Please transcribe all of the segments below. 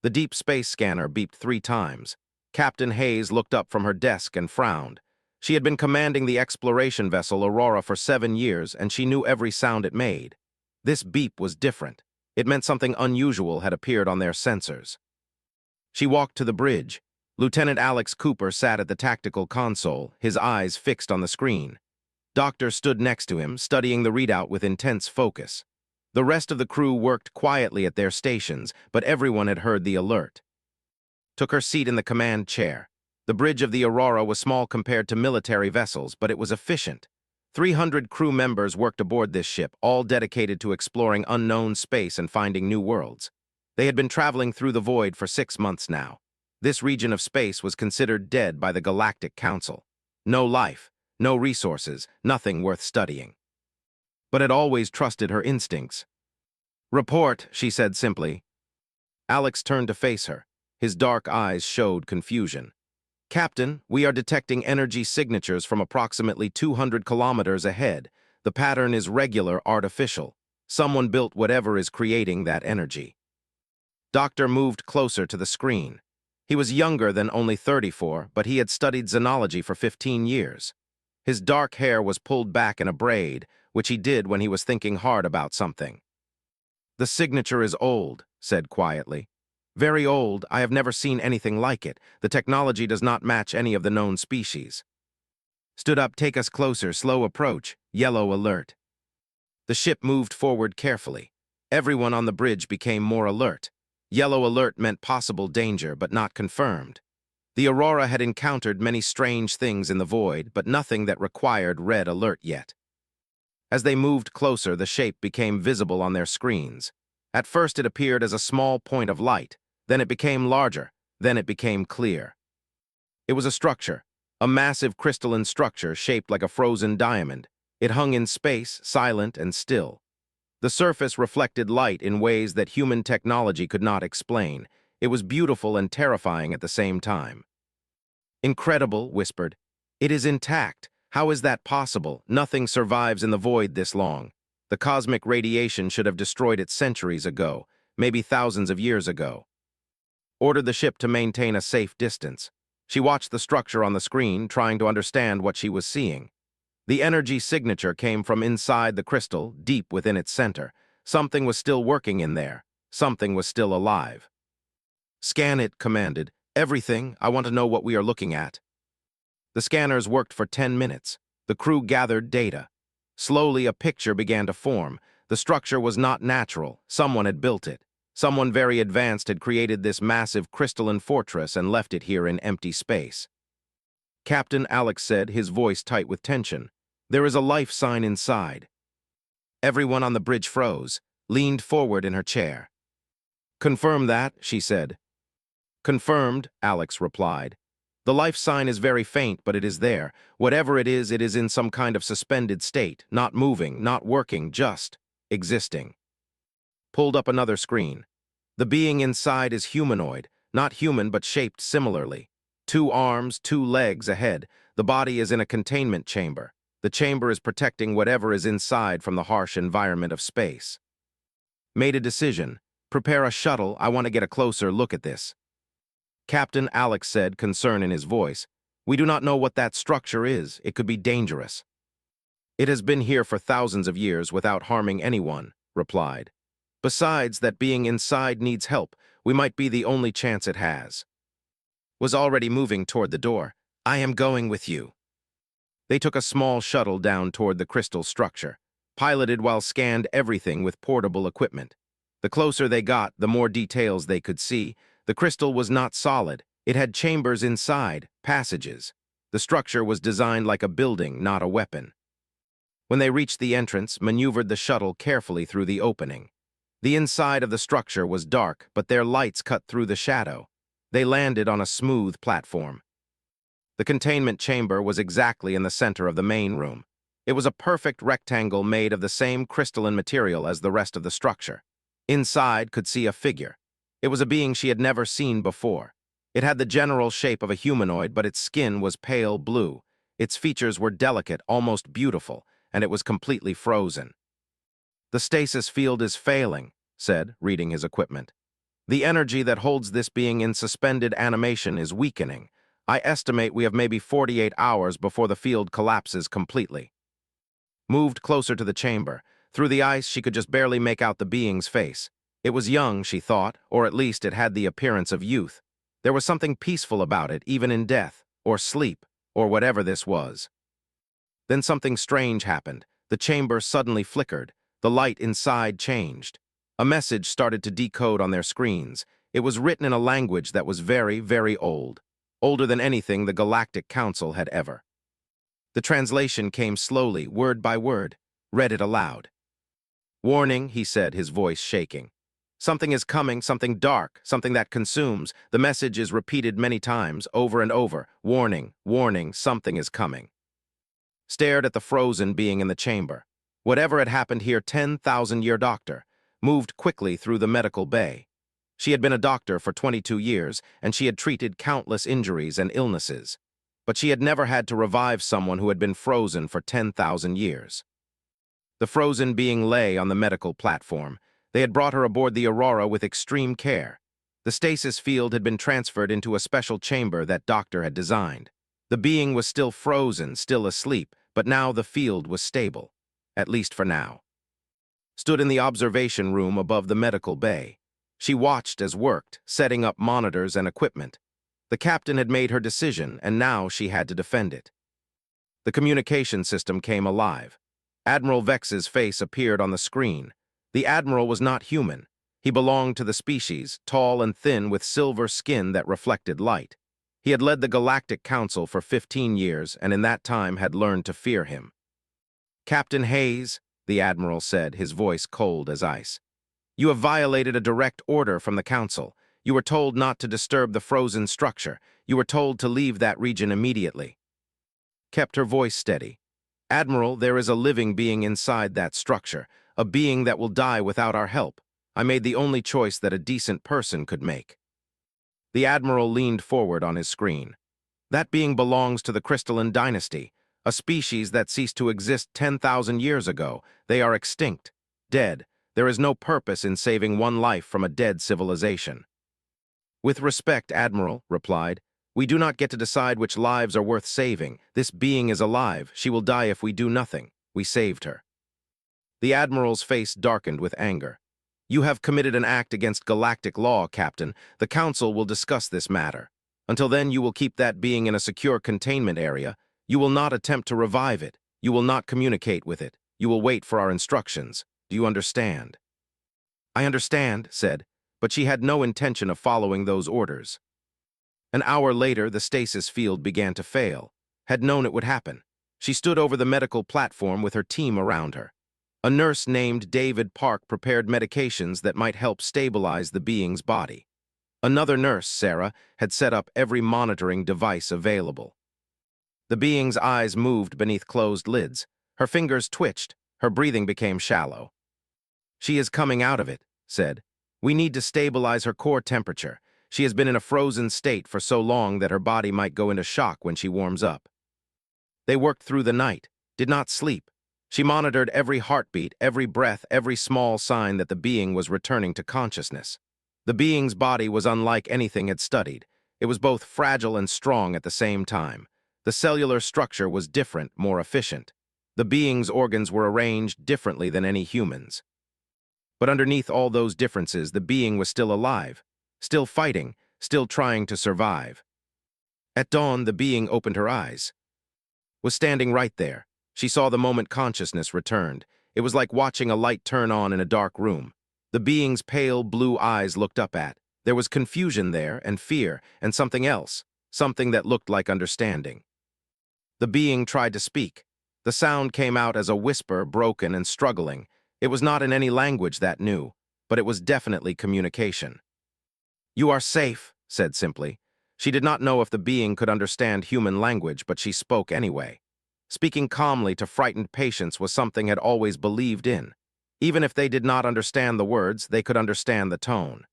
The deep space scanner beeped 3 times. Captain Hayes looked up from her desk and frowned. She had been commanding the exploration vessel Aurora for 7 years, and she knew every sound it made. This beep was different. It meant something unusual had appeared on their sensors. She walked to the bridge. Lieutenant Alex Cooper sat at the tactical console, his eyes fixed on the screen. Doctor stood next to him, studying the readout with intense focus. The rest of the crew worked quietly at their stations, but everyone had heard the alert. Took her seat in the command chair. The bridge of the Aurora was small compared to military vessels, but it was efficient. 300 crew members worked aboard this ship, all dedicated to exploring unknown space and finding new worlds. They had been traveling through the void for 6 months now. This region of space was considered dead by the Galactic Council. No life, no resources, nothing worth studying. But had always trusted her instincts. "Report," she said simply. Alex turned to face her. His dark eyes showed confusion. "Captain, we are detecting energy signatures from approximately 200 kilometers ahead. The pattern is regular, artificial. Someone built whatever is creating that energy." Doctor moved closer to the screen. He was younger than only 34, but he had studied xenology for 15 years. His dark hair was pulled back in a braid, which he did when he was thinking hard about something. "The signature is old," said quietly. "Very old. I have never seen anything like it. The technology does not match any of the known species." "Stood up, take us closer, slow approach, yellow alert." The ship moved forward carefully. Everyone on the bridge became more alert. Yellow alert meant possible danger, but not confirmed. The Aurora had encountered many strange things in the void, but nothing that required red alert yet. As they moved closer, the shape became visible on their screens. At first it appeared as a small point of light, then it became larger, then it became clear. It was a structure, a massive crystalline structure shaped like a frozen diamond. It hung in space, silent and still. The surface reflected light in ways that human technology could not explain. It was beautiful and terrifying at the same time. "Incredible," whispered. "It is intact. How is that possible? Nothing survives in the void this long. The cosmic radiation should have destroyed it centuries ago, maybe thousands of years ago." Ordered the ship to maintain a safe distance. She watched the structure on the screen, trying to understand what she was seeing. The energy signature came from inside the crystal, deep within its center. Something was still working in there. Something was still alive. "Scan it," commanded. "Everything. I want to know what we are looking at." The scanners worked for 10 minutes. The crew gathered data. Slowly, a picture began to form. The structure was not natural. Someone had built it. Someone very advanced had created this massive crystalline fortress and left it here in empty space. Captain Alex said, his voice tight with tension. "There is a life sign inside." Everyone on the bridge froze, leaned forward in her chair. "Confirm that," she said. "Confirmed," Alex replied. "The life sign is very faint, but it is there. Whatever it is in some kind of suspended state, not moving, not working, just existing." Pulled up another screen. The being inside is humanoid, not human but shaped similarly. 2 arms, 2 legs ahead. The body is in a containment chamber. The chamber is protecting whatever is inside from the harsh environment of space. "Made a decision. Prepare a shuttle. I want to get a closer look at this." Captain Alex said, concern in his voice. "We do not know what that structure is. It could be dangerous." "It has been here for thousands of years without harming anyone," replied. "Besides, that being inside needs help. We might be the only chance it has." Was already moving toward the door. "I am going with you." They took a small shuttle down toward the crystal structure, piloted while scanned everything with portable equipment. The closer they got, the more details they could see. The crystal was not solid. It had chambers inside, passages. The structure was designed like a building, not a weapon. When they reached the entrance, maneuvered the shuttle carefully through the opening. The inside of the structure was dark, but their lights cut through the shadow. They landed on a smooth platform. The containment chamber was exactly in the center of the main room. It was a perfect rectangle made of the same crystalline material as the rest of the structure. Inside could see a figure. It was a being she had never seen before. It had the general shape of a humanoid, but its skin was pale blue. Its features were delicate, almost beautiful, and it was completely frozen. "The stasis field is failing," said, reading his equipment. The energy that holds this being in suspended animation is weakening. I estimate we have maybe 48 hours before the field collapses completely. Moved closer to the chamber. Through the ice, she could just barely make out the being's face. It was young, she thought, or at least it had the appearance of youth. There was something peaceful about it, even in death, or sleep, or whatever this was. Then something strange happened. The chamber suddenly flickered. The light inside changed. A message started to decode on their screens. It was written in a language that was very, very old. Older than anything the Galactic Council had ever. The translation came slowly, word by word. Read it aloud. "Warning," he said, his voice shaking. "Something is coming, something dark, something that consumes." The message is repeated many times, over and over. "Warning, warning, something is coming." Stared at the frozen being in the chamber. Whatever had happened here, 10,000-year doctor, moved quickly through the medical bay. She had been a doctor for 22 years, and she had treated countless injuries and illnesses. But she had never had to revive someone who had been frozen for 10,000 years. The frozen being lay on the medical platform. They had brought her aboard the Aurora with extreme care. The stasis field had been transferred into a special chamber that doctor had designed. The being was still frozen, still asleep, but now the field was stable, at least for now. Stood in the observation room above the medical bay. She watched as worked, setting up monitors and equipment. The captain had made her decision, and now she had to defend it. The communication system came alive. Admiral Vex's face appeared on the screen. The admiral was not human. He belonged to the species, tall and thin with silver skin that reflected light. He had led the Galactic Council for 15 years, and in that time had learned to fear him. "Captain Hayes," the admiral said, his voice cold as ice, "you have violated a direct order from the Council. You were told not to disturb the frozen structure. You were told to leave that region immediately." Kept her voice steady. "Admiral, there is a living being inside that structure, a being that will die without our help. I made the only choice that a decent person could make." The admiral leaned forward on his screen. "That being belongs to the crystalline dynasty, a species that ceased to exist 10,000 years ago. They are extinct, dead. There is no purpose in saving one life from a dead civilization." "With respect, Admiral," replied, "we do not get to decide which lives are worth saving. This being is alive. She will die if we do nothing. We saved her." The admiral's face darkened with anger. "You have committed an act against galactic law, Captain. The Council will discuss this matter. Until then, you will keep that being in a secure containment area. You will not attempt to revive it. You will not communicate with it. You will wait for our instructions. Do you understand?" "I understand," said, but she had no intention of following those orders. An hour later, the stasis field began to fail. Had known it would happen. She stood over the medical platform with her team around her. A nurse named David Park prepared medications that might help stabilize the being's body. Another nurse, Sarah, had set up every monitoring device available. The being's eyes moved beneath closed lids. Her fingers twitched. Her breathing became shallow. "She is coming out of it," said. "We need to stabilize her core temperature. She has been in a frozen state for so long that her body might go into shock when she warms up." They worked through the night, did not sleep. She monitored every heartbeat, every breath, every small sign that the being was returning to consciousness. The being's body was unlike anything had studied. It was both fragile and strong at the same time. The cellular structure was different, more efficient. The being's organs were arranged differently than any human's. But underneath all those differences, the being was still alive, still fighting, still trying to survive. At dawn, the being opened her eyes. Was standing right there. She saw the moment consciousness returned. It was like watching a light turn on in a dark room. The being's pale blue eyes looked up at. There was confusion there, and fear, and something else, something that looked like understanding. The being tried to speak. The sound came out as a whisper, broken and struggling. It was not in any language that knew, but it was definitely communication. "You are safe," said simply. She did not know if the being could understand human language, but she spoke anyway. Speaking calmly to frightened patients was something had always believed in. Even if they did not understand the words, they could understand the tone.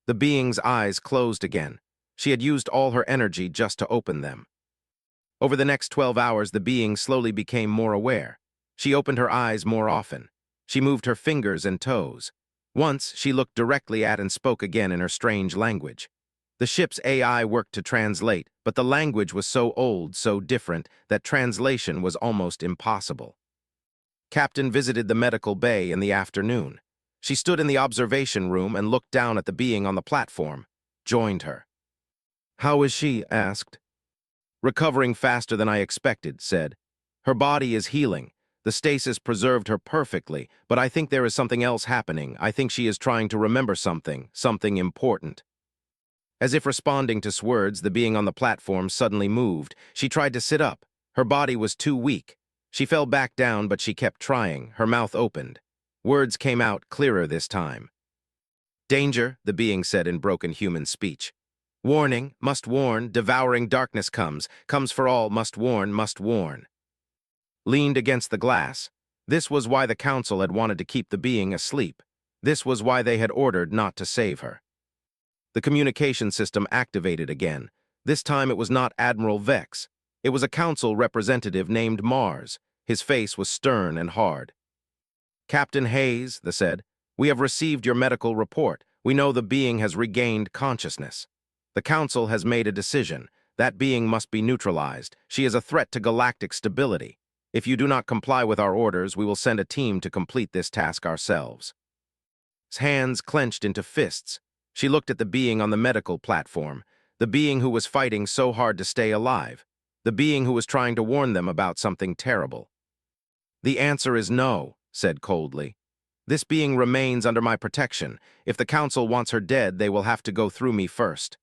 The being's eyes closed again. She had used all her energy just to open them. Over the next 12 hours, the being slowly became more aware. She opened her eyes more often. She moved her fingers and toes. Once, she looked directly at and spoke again in her strange language. The ship's AI worked to translate, but the language was so old, so different, that translation was almost impossible. Captain visited the medical bay in the afternoon. She stood in the observation room and looked down at the being on the platform. Joined her. "How is she?" asked. "Recovering faster than I expected," said. "Her body is healing. The stasis preserved her perfectly, but I think there is something else happening. I think she is trying to remember something, something important." As if responding to words, the being on the platform suddenly moved. She tried to sit up. Her body was too weak. She fell back down, but she kept trying. Her mouth opened. Words came out clearer this time. "Danger," the being said in broken human speech. "Warning, must warn, devouring darkness comes for all, must warn, must warn." Leaned against the glass. This was why the council had wanted to keep the being asleep. This was why they had ordered not to save her. The communication system activated again. This time it was not Admiral Vex. It was a council representative named Mars. His face was stern and hard. "Captain Hayes," they said, "we have received your medical report. We know the being has regained consciousness. The council has made a decision. That being must be neutralized. She is a threat to galactic stability. If you do not comply with our orders, we will send a team to complete this task ourselves." His hands clenched into fists. She looked at the being on the medical platform, the being who was fighting so hard to stay alive, the being who was trying to warn them about something terrible. "The answer is no," said coldly. "This being remains under my protection. If the council wants her dead, they will have to go through me first."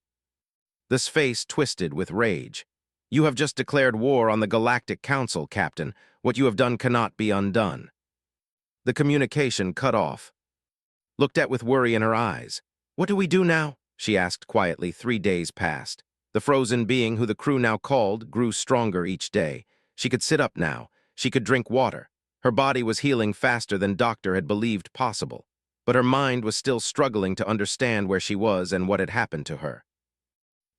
This face twisted with rage. "You have just declared war on the Galactic Council, Captain. What you have done cannot be undone." The communication cut off. Looked at with worry in her eyes. "What do we do now?" she asked quietly. 3 days passed. The frozen being, who the crew now called, grew stronger each day. She could sit up now. She could drink water. Her body was healing faster than Doctor had believed possible. But her mind was still struggling to understand where she was and what had happened to her.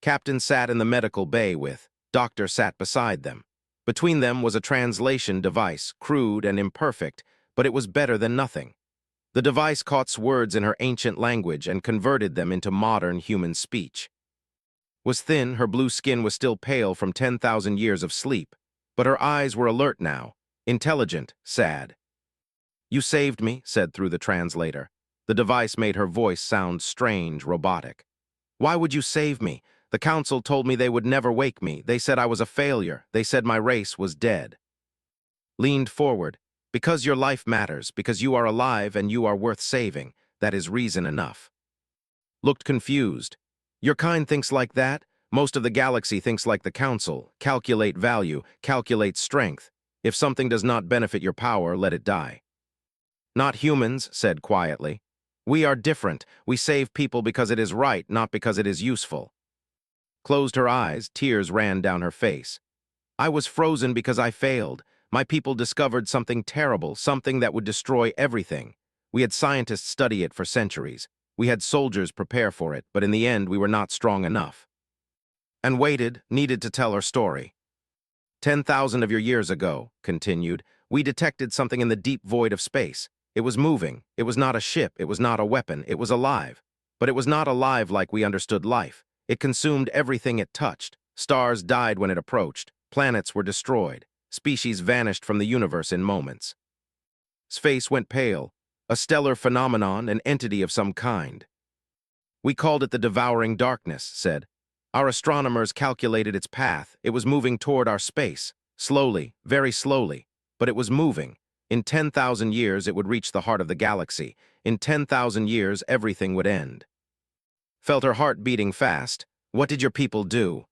Captain sat in the medical bay with. Doctor sat beside them. Between them was a translation device, crude and imperfect, but it was better than nothing. The device caught words in her ancient language and converted them into modern human speech. Was thin, her blue skin was still pale from 10,000 years of sleep, but her eyes were alert now, intelligent, sad. "You saved me," said through the translator. The device made her voice sound strange, robotic. "Why would you save me? The council told me they would never wake me. They said I was a failure. They said my race was dead." Leaned forward. "Because your life matters, because you are alive and you are worth saving. That is reason enough." Looked confused. "Your kind thinks like that? Most of the galaxy thinks like the council. Calculate value, calculate strength. If something does not benefit your power, let it die." "Not humans," said quietly. "We are different. We save people because it is right, not because it is useful." Closed her eyes, tears ran down her face. "I was frozen because I failed. My people discovered something terrible, something that would destroy everything. We had scientists study it for centuries. We had soldiers prepare for it, but in the end we were not strong enough." And waited, needed to tell her story. 10,000 of your years ago," continued, "we detected something in the deep void of space. It was moving. It was not a ship. It was not a weapon. It was alive. But it was not alive like we understood life. It consumed everything it touched. Stars died when it approached. Planets were destroyed. Species vanished from the universe in moments." His face went pale. "A stellar phenomenon, an entity of some kind." "We called it the devouring darkness," said. "Our astronomers calculated its path. It was moving toward our space. Slowly, very slowly. But it was moving. In 10,000 years it would reach the heart of the galaxy. In 10,000 years everything would end." Felt her heart beating fast. "What did your people do?"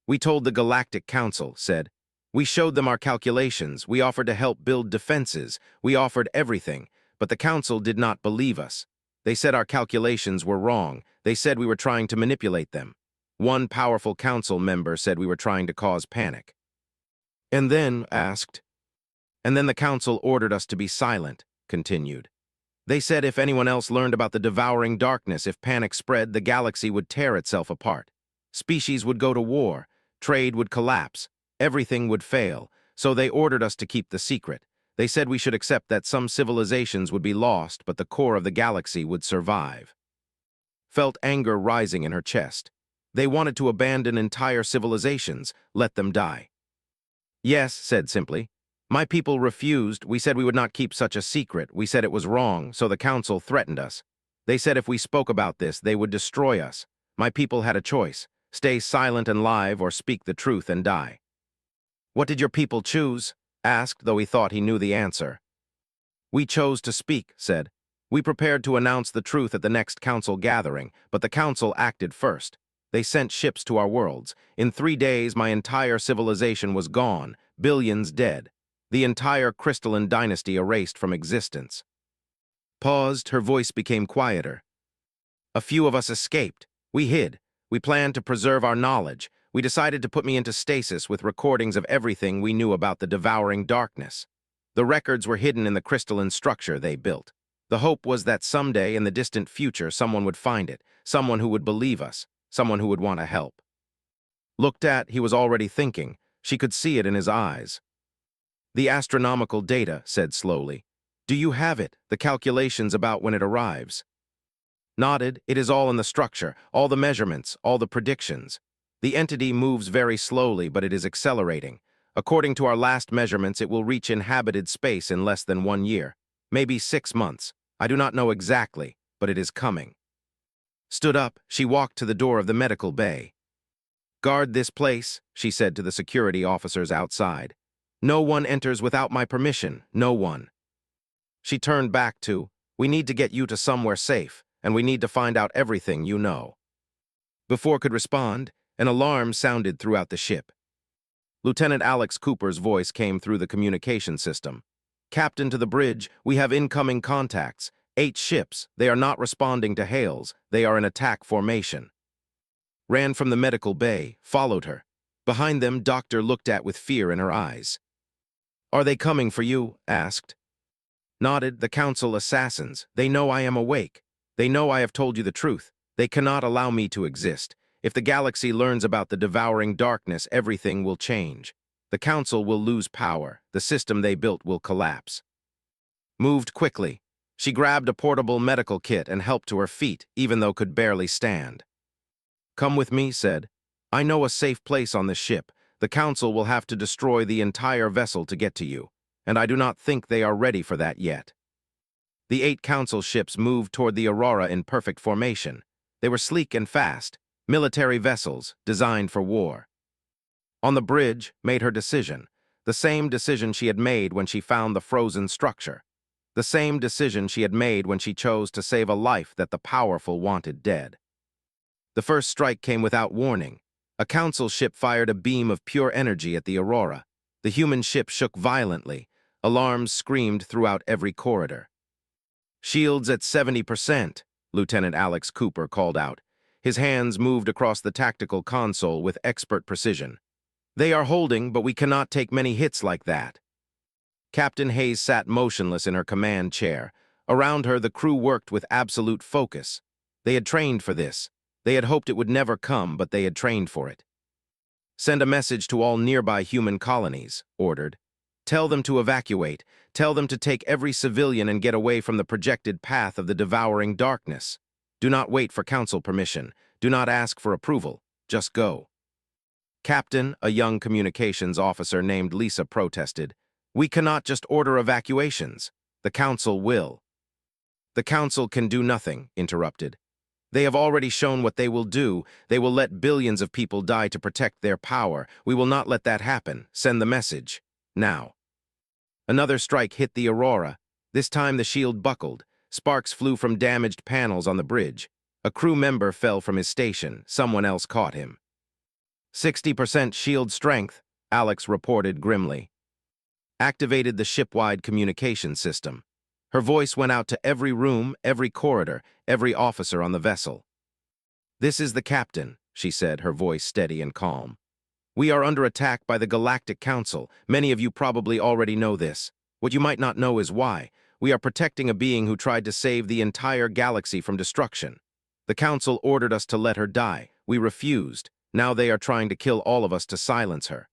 "We told the Galactic Council," said. "We showed them our calculations. We offered to help build defenses. We offered everything. But the Council did not believe us. They said our calculations were wrong. They said we were trying to manipulate them. One powerful Council member said we were trying to cause panic." "And then," asked. "And then the Council ordered us to be silent," continued. "They said if anyone else learned about the devouring darkness, if panic spread, the galaxy would tear itself apart. Species would go to war. Trade would collapse. Everything would fail. So they ordered us to keep the secret. They said we should accept that some civilizations would be lost, but the core of the galaxy would survive. Felt anger rising in her chest. They wanted to abandon entire civilizations, let them die. Yes, said simply. My people refused. We said we would not keep such a secret. We said it was wrong, so the council threatened us. They said if we spoke about this, they would destroy us. My people had a choice: stay silent and live or speak the truth and die. What did your people choose? Asked, though he thought he knew the answer. We chose to speak, said. We prepared to announce the truth at the next council gathering, but the council acted first. They sent ships to our worlds. In 3 days, my entire civilization was gone, billions dead. The entire crystalline dynasty erased from existence. Paused, her voice became quieter. A few of us escaped. We hid. We planned to preserve our knowledge. We decided to put me into stasis with recordings of everything we knew about the devouring darkness. The records were hidden in the crystalline structure they built. The hope was that someday in the distant future someone would find it, someone who would believe us, someone who would want to help. Looked at, he was already thinking. She could see it in his eyes. The astronomical data, said slowly. Do you have it, the calculations about when it arrives? Nodded. It is all in the structure, all the measurements, all the predictions. The entity moves very slowly, but it is accelerating. According to our last measurements, it will reach inhabited space in less than 1 year, maybe 6 months. I do not know exactly, but it is coming. Stood up, she walked to the door of the medical bay. Guard this place, she said to the security officers outside. No one enters without my permission, no one. She turned back to, we need to get you to somewhere safe, and we need to find out everything you know. Before could respond, an alarm sounded throughout the ship. Lieutenant Alex Cooper's voice came through the communication system. Captain to the bridge, we have incoming contacts. 8 ships, they are not responding to hails, they are in attack formation. Ran from the medical bay, followed her. Behind them, Doctor looked at with fear in her eyes. Are they coming for you? Asked. Nodded. The council assassins. They know I am awake. They know I have told you the truth. They cannot allow me to exist. If the galaxy learns about the devouring darkness, everything will change. The council will lose power. The system they built will collapse. Moved quickly. She grabbed a portable medical kit and helped to her feet, even though could barely stand. Come with me, said. I know a safe place on this ship. The council will have to destroy the entire vessel to get to you, and I do not think they are ready for that yet. The 8 council ships moved toward the Aurora in perfect formation. They were sleek and fast, military vessels designed for war. On the bridge, made her decision, the same decision she had made when she found the frozen structure, the same decision she had made when she chose to save a life that the powerful wanted dead. The first strike came without warning. A council ship fired a beam of pure energy at the Aurora. The human ship shook violently. Alarms screamed throughout every corridor. Shields at 70%, Lieutenant Alex Cooper called out. His hands moved across the tactical console with expert precision. They are holding, but we cannot take many hits like that. Captain Hayes sat motionless in her command chair. Around her, the crew worked with absolute focus. They had trained for this. They had hoped it would never come, but they had trained for it. Send a message to all nearby human colonies, ordered. Tell them to evacuate. Tell them to take every civilian and get away from the projected path of the devouring darkness. Do not wait for council permission. Do not ask for approval. Just go. Captain, a young communications officer named Lisa protested. We cannot just order evacuations. The council will. The council can do nothing, interrupted. They have already shown what they will do. They will let billions of people die to protect their power. We will not let that happen. Send the message. Now. Another strike hit the Aurora. This time the shield buckled. Sparks flew from damaged panels on the bridge. A crew member fell from his station. Someone else caught him. 60% shield strength, Alex reported grimly. Activated the ship-wide communication system. Her voice went out to every room, every corridor, every officer on the vessel. This is the captain, she said, her voice steady and calm. We are under attack by the Galactic Council. Many of you probably already know this. What you might not know is why. We are protecting a being who tried to save the entire galaxy from destruction. The Council ordered us to let her die. We refused. Now they are trying to kill all of us to silence her.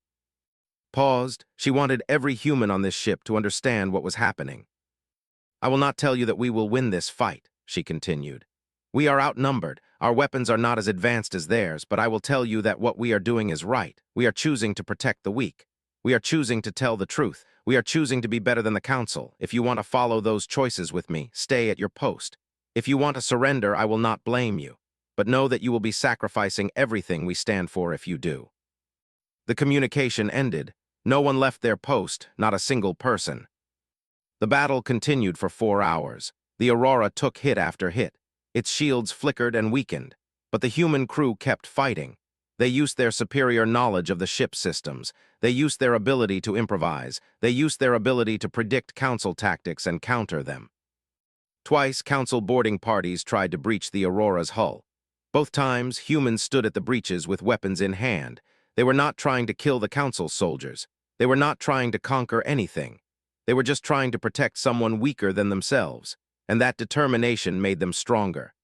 Paused, she wanted every human on this ship to understand what was happening. "I will not tell you that we will win this fight," she continued. "We are outnumbered, our weapons are not as advanced as theirs, but I will tell you that what we are doing is right. We are choosing to protect the weak. We are choosing to tell the truth. We are choosing to be better than the Council. If you want to follow those choices with me, stay at your post. If you want to surrender, I will not blame you. But know that you will be sacrificing everything we stand for if you do." The communication ended. No one left their post, not a single person. The battle continued for 4 hours. The Aurora took hit after hit. Its shields flickered and weakened, but the human crew kept fighting. They used their superior knowledge of the ship's systems. They used their ability to improvise. They used their ability to predict Council tactics and counter them. Twice, Council boarding parties tried to breach the Aurora's hull. Both times, humans stood at the breaches with weapons in hand. They were not trying to kill the Council soldiers. They were not trying to conquer anything. They were just trying to protect someone weaker than themselves, and that determination made them stronger.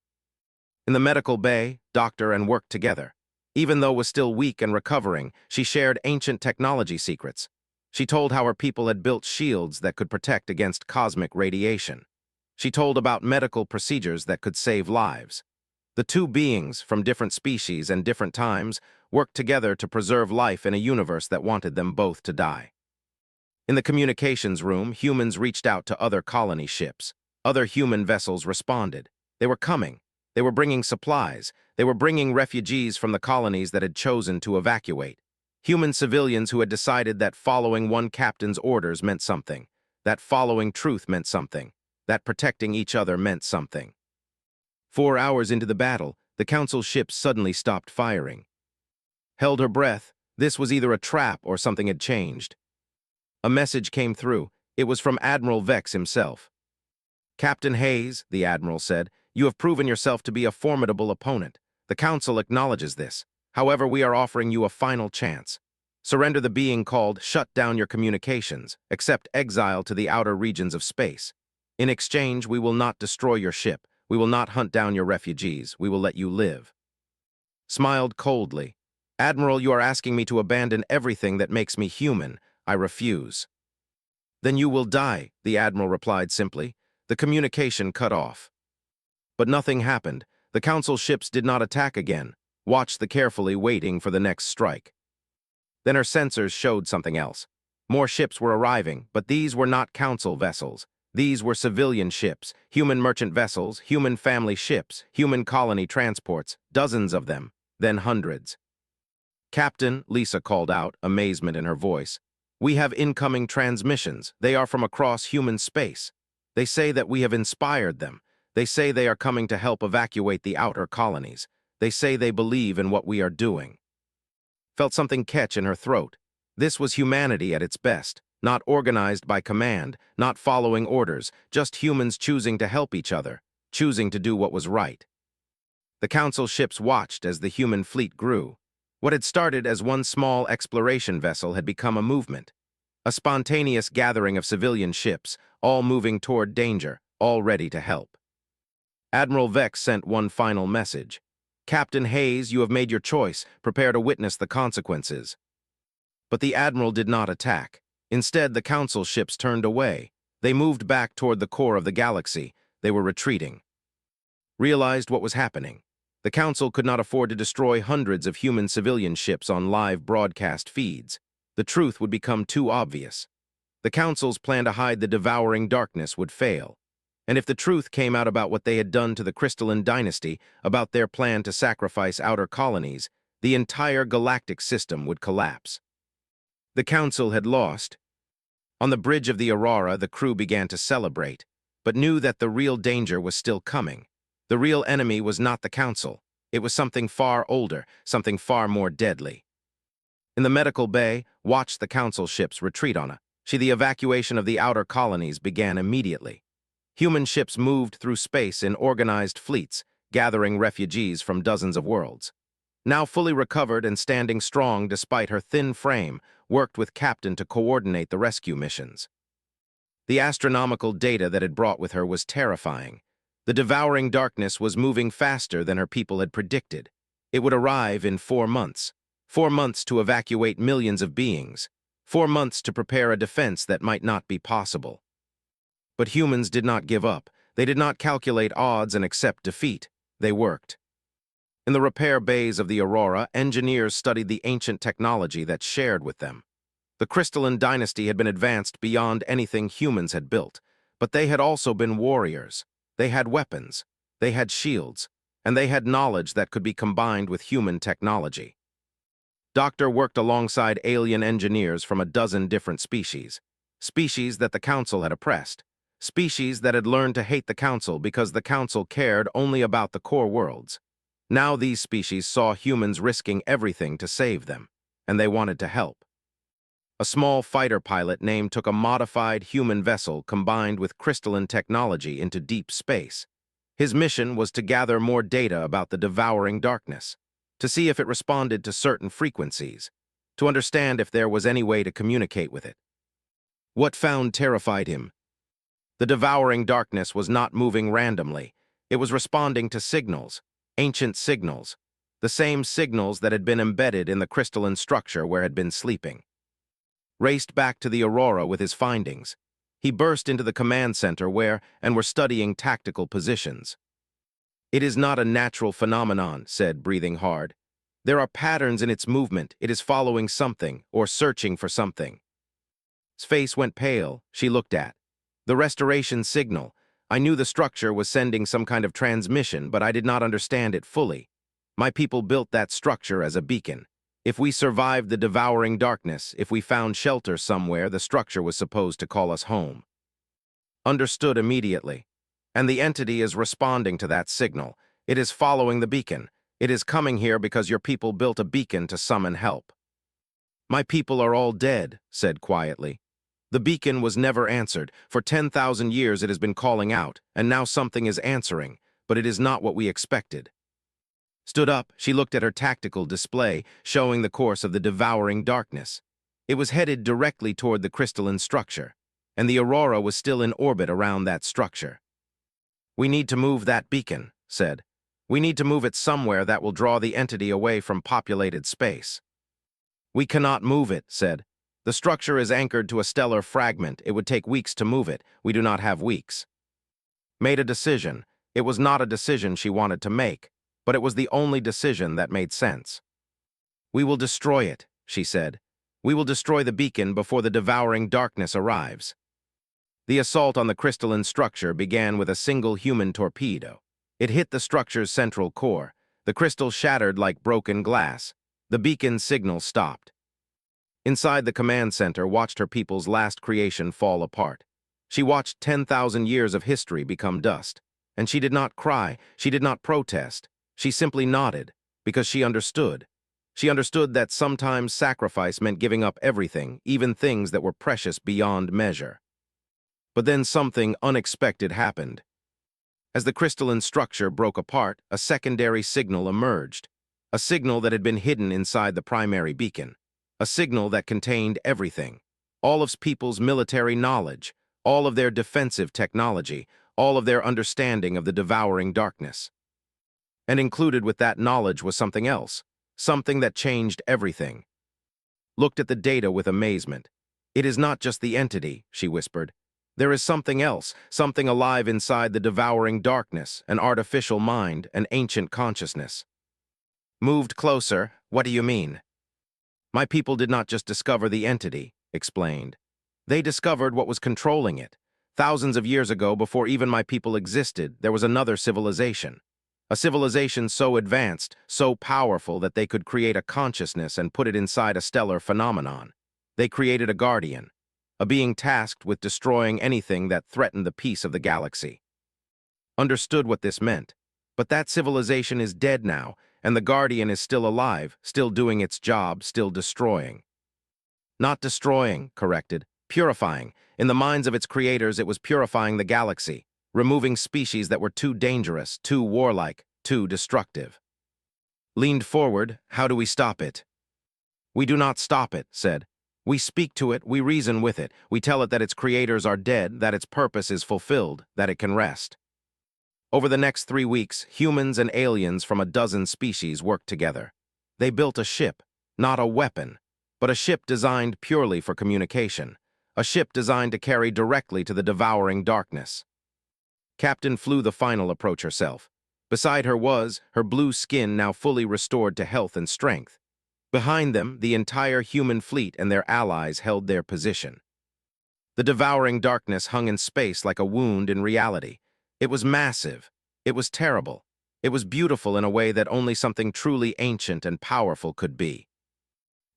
In the medical bay, doctor and worked together. Even though was still weak and recovering, she shared ancient technology secrets. She told how her people had built shields that could protect against cosmic radiation. She told about medical procedures that could save lives. The two beings, from different species and different times, worked together to preserve life in a universe that wanted them both to die. In the communications room, humans reached out to other colony ships. Other human vessels responded. They were coming. They were bringing supplies. They were bringing refugees from the colonies that had chosen to evacuate. Human civilians who had decided that following one captain's orders meant something, that following truth meant something, that protecting each other meant something. 4 hours into the battle, the Council ships suddenly stopped firing. Held her breath. This was either a trap or something had changed. A message came through. It was from Admiral Vex himself. "Captain Hayes," the Admiral said, "you have proven yourself to be a formidable opponent. The Council acknowledges this. However, we are offering you a final chance. Surrender the being called, shut down your communications, accept exile to the outer regions of space. In exchange, we will not destroy your ship. We will not hunt down your refugees. We will let you live." Smiled coldly. "Admiral, you are asking me to abandon everything that makes me human. I refuse." "Then you will die," the Admiral replied simply. The communication cut off. But nothing happened. The Council ships did not attack again, watched carefully, waiting for the next strike. Then her sensors showed something else. More ships were arriving, but these were not Council vessels. These were civilian ships, human merchant vessels, human family ships, human colony transports, dozens of them, then hundreds. "Captain," Lisa called out, amazement in her voice, "we have incoming transmissions. They are from across human space. They say that we have inspired them. They say they are coming to help evacuate the outer colonies. They say they believe in what we are doing." Felt something catch in her throat. This was humanity at its best, not organized by command, not following orders, just humans choosing to help each other, choosing to do what was right. The Council ships watched as the human fleet grew. What had started as one small exploration vessel had become a movement. A spontaneous gathering of civilian ships, all moving toward danger, all ready to help. Admiral Vex sent one final message. "Captain Hayes, you have made your choice. Prepare to witness the consequences." But the Admiral did not attack. Instead, the Council ships turned away. They moved back toward the core of the galaxy. They were retreating. Realized what was happening. The Council could not afford to destroy hundreds of human civilian ships on live broadcast feeds. The truth would become too obvious. The Council's plan to hide the devouring darkness would fail. And if the truth came out about what they had done to the Crystalline Dynasty, about their plan to sacrifice outer colonies, the entire galactic system would collapse. The Council had lost. On the bridge of the Aurora, the crew began to celebrate, but knew that the real danger was still coming. The real enemy was not the Council. It was something far older, something far more deadly. In the medical bay, watched the Council ships retreat on a. The evacuation of the outer colonies began immediately. Human ships moved through space in organized fleets, gathering refugees from dozens of worlds. Now fully recovered and standing strong despite her thin frame, worked with Captain to coordinate the rescue missions. The astronomical data that it brought with her was terrifying. The devouring darkness was moving faster than her people had predicted. It would arrive in 4 months. 4 months to evacuate millions of beings. 4 months to prepare a defense that might not be possible. But humans did not give up. They did not calculate odds and accept defeat. They worked. In the repair bays of the Aurora, engineers studied the ancient technology that's shared with them. The crystalline dynasty had been advanced beyond anything humans had built, but they had also been warriors. They had weapons, they had shields, and they had knowledge that could be combined with human technology. Doctor worked alongside alien engineers from a dozen different species that the Council had oppressed, species that had learned to hate the Council because the Council cared only about the core worlds. Now these species saw humans risking everything to save them, and they wanted to help. A small fighter pilot named took a modified human vessel combined with crystalline technology into deep space. His mission was to gather more data about the devouring darkness, to see if it responded to certain frequencies, to understand if there was any way to communicate with it. What found terrified him. The devouring darkness was not moving randomly. It was responding to signals, ancient signals, the same signals that had been embedded in the crystalline structure where it had been sleeping. Raced back to the Aurora with his findings. He burst into the command center were studying tactical positions. It is not a natural phenomenon, said, breathing hard. There are patterns in its movement. It is following something or searching for something. His face went pale. She looked at the restoration signal. I knew the structure was sending some kind of transmission, but I did not understand it fully. My people built that structure as a beacon. If we survived the devouring darkness, if we found shelter somewhere, the structure was supposed to call us home. Understood immediately. And the entity is responding to that signal. It is following the beacon. It is coming here because your people built a beacon to summon help. My people are all dead, said quietly. The beacon was never answered. For 10,000 years it has been calling out, and now something is answering, but it is not what we expected. Stood up, she looked at her tactical display, showing the course of the devouring darkness. It was headed directly toward the crystalline structure, and the Aurora was still in orbit around that structure. We need to move that beacon, said. We need to move it somewhere that will draw the entity away from populated space. We cannot move it, said. The structure is anchored to a stellar fragment. It would take weeks to move it. We do not have weeks. Made a decision. It was not a decision she wanted to make, but it was the only decision that made sense. We will destroy it, she said. We will destroy the beacon before the devouring darkness arrives. The assault on the crystalline structure began with a single human torpedo. It hit the structure's central core. The crystal shattered like broken glass. The beacon's signal stopped. Inside the command center watched her people's last creation fall apart. She watched 10,000 years of history become dust. And she did not cry, she did not protest. She simply nodded, because she understood. She understood that sometimes sacrifice meant giving up everything, even things that were precious beyond measure. But then something unexpected happened. As the crystalline structure broke apart, a secondary signal emerged. A signal that had been hidden inside the primary beacon. A signal that contained everything. All of people's military knowledge, all of their defensive technology, all of their understanding of the devouring darkness. And included with that knowledge was something else, something that changed everything. Looked at the data with amazement. It is not just the entity, she whispered. There is something else, something alive inside the devouring darkness, an artificial mind, an ancient consciousness. Moved closer, what do you mean? My people did not just discover the entity, explained. They discovered what was controlling it. Thousands of years ago, before even my people existed, there was another civilization. A civilization so advanced, so powerful that they could create a consciousness and put it inside a stellar phenomenon. They created a guardian, a being tasked with destroying anything that threatened the peace of the galaxy. Understood what this meant, but that civilization is dead now, and the guardian is still alive, still doing its job, still destroying. Not destroying, corrected, purifying. In the minds of its creators, it was purifying the galaxy, removing species that were too dangerous, too warlike, too destructive. Leaned forward, how do we stop it? We do not stop it, said. We speak to it, we reason with it, we tell it that its creators are dead, that its purpose is fulfilled, that it can rest. Over the next 3 weeks, humans and aliens from a dozen species worked together. They built a ship, not a weapon. but a ship designed purely for communication, a ship designed to carry directly to the devouring darkness. Captain flew the final approach herself. Beside her was, her blue skin now fully restored to health and strength. Behind them, the entire human fleet and their allies held their position. The devouring darkness hung in space like a wound in reality. It was massive. It was terrible. It was beautiful in a way that only something truly ancient and powerful could be.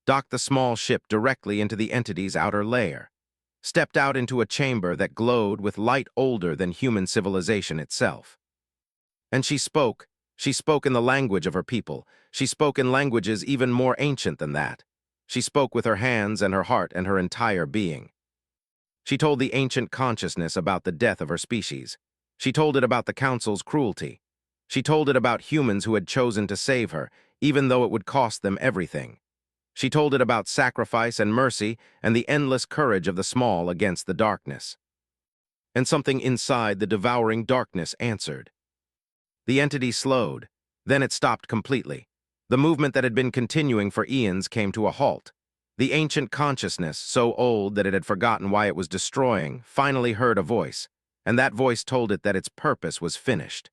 Docked the small ship directly into the entity's outer layer. Stepped out into a chamber that glowed with light older than human civilization itself. And she spoke. She spoke in the language of her people. She spoke in languages even more ancient than that. She spoke with her hands and her heart and her entire being. She told the ancient consciousness about the death of her species. She told it about the Council's cruelty. She told it about humans who had chosen to save her, even though it would cost them everything. She told it about sacrifice and mercy and the endless courage of the small against the darkness. And something inside the devouring darkness answered. The entity slowed. Then it stopped completely. The movement that had been continuing for eons came to a halt. The ancient consciousness, so old that it had forgotten why it was destroying, finally heard a voice, and that voice told it that its purpose was finished.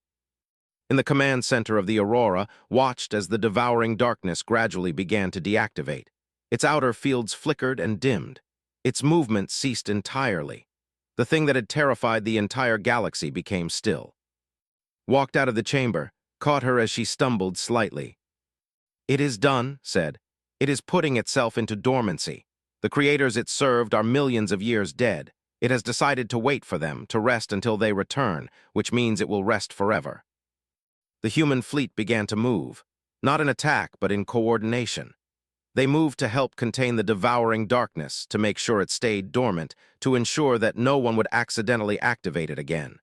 In the command center of the Aurora, watched as the devouring darkness gradually began to deactivate. Its outer fields flickered and dimmed. Its movement ceased entirely. The thing that had terrified the entire galaxy became still. Walked out of the chamber, caught her as she stumbled slightly. "It is done," said. "It is putting itself into dormancy. The creators it served are millions of years dead. It has decided to wait for them, to rest until they return, which means it will rest forever." The human fleet began to move, not in attack but in coordination. They moved to help contain the devouring darkness, to make sure it stayed dormant, to ensure that no one would accidentally activate it again.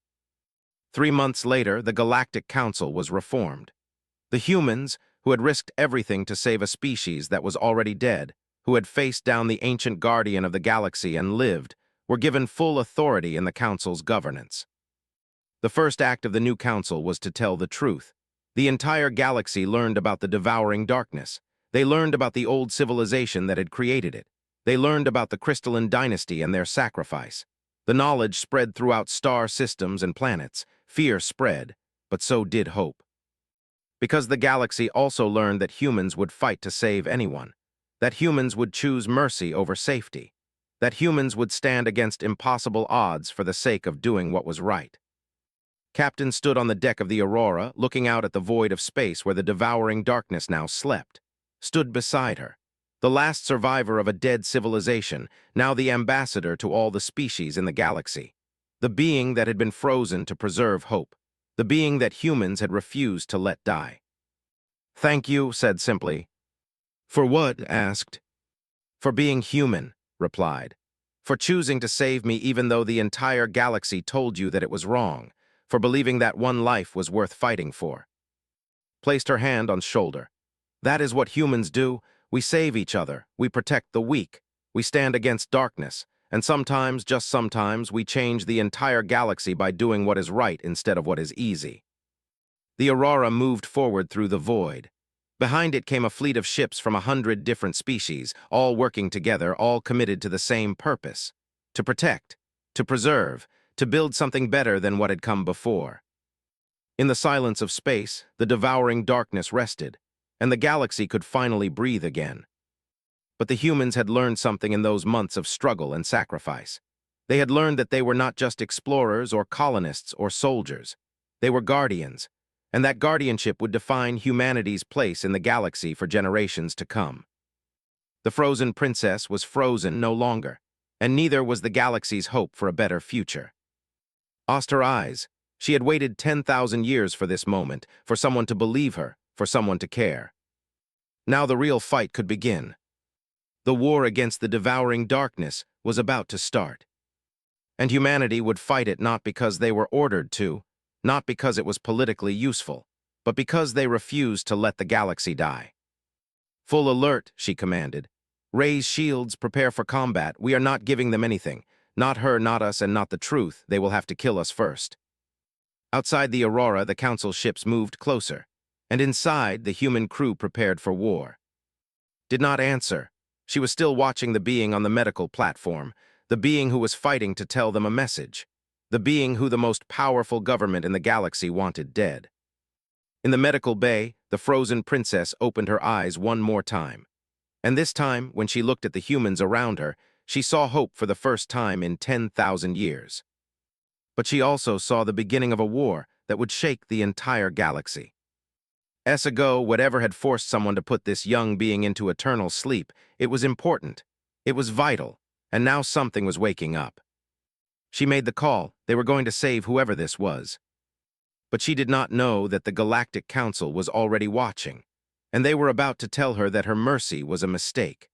3 months later, the Galactic Council was reformed. The humans, who had risked everything to save a species that was already dead, who had faced down the ancient guardian of the galaxy and lived, were given full authority in the Council's governance. The first act of the new council was to tell the truth. The entire galaxy learned about the devouring darkness. They learned about the old civilization that had created it. They learned about the crystalline dynasty and their sacrifice. The knowledge spread throughout star systems and planets. Fear spread, but so did hope. Because the galaxy also learned that humans would fight to save anyone, that humans would choose mercy over safety, that humans would stand against impossible odds for the sake of doing what was right. Captain stood on the deck of the Aurora, looking out at the void of space where the devouring darkness now slept. Stood beside her, the last survivor of a dead civilization, now the ambassador to all the species in the galaxy. The being that had been frozen to preserve hope. The being that humans had refused to let die. "Thank you," said simply. "For what?" asked. "For being human," replied. "For choosing to save me even though the entire galaxy told you that it was wrong. For believing that one life was worth fighting for." Placed her hand on shoulder. "That is what humans do. We save each other. We protect the weak. We stand against darkness. And sometimes, just sometimes, we change the entire galaxy by doing what is right instead of what is easy." The Aurora moved forward through the void. Behind it came a fleet of ships from 100 different species, all working together, all committed to the same purpose. To protect, to preserve, to build something better than what had come before. In the silence of space, the devouring darkness rested, and the galaxy could finally breathe again. But the humans had learned something in those months of struggle and sacrifice. They had learned that they were not just explorers or colonists or soldiers. They were guardians, and that guardianship would define humanity's place in the galaxy for generations to come. The frozen princess was frozen no longer, and neither was the galaxy's hope for a better future. Lost her eyes. She had waited 10,000 years for this moment, for someone to believe her, for someone to care. Now the real fight could begin. The war against the devouring darkness was about to start. And humanity would fight it not because they were ordered to, not because it was politically useful, but because they refused to let the galaxy die. "Full alert," she commanded. "Raise shields, prepare for combat. We are not giving them anything. Not her, not us, and not the truth. They will have to kill us first." Outside the Aurora, the Council ships moved closer, and inside, the human crew prepared for war. Did not answer. She was still watching the being on the medical platform, the being who was fighting to tell them a message, the being who the most powerful government in the galaxy wanted dead. In the medical bay, the frozen princess opened her eyes one more time. And this time, when she looked at the humans around her, she saw hope for the first time in 10,000 years. But she also saw the beginning of a war that would shake the entire galaxy. As ago, whatever had forced someone to put this young being into eternal sleep, it was important, it was vital, and now something was waking up. She made the call. They were going to save whoever this was. But she did not know that the Galactic Council was already watching, and they were about to tell her that her mercy was a mistake.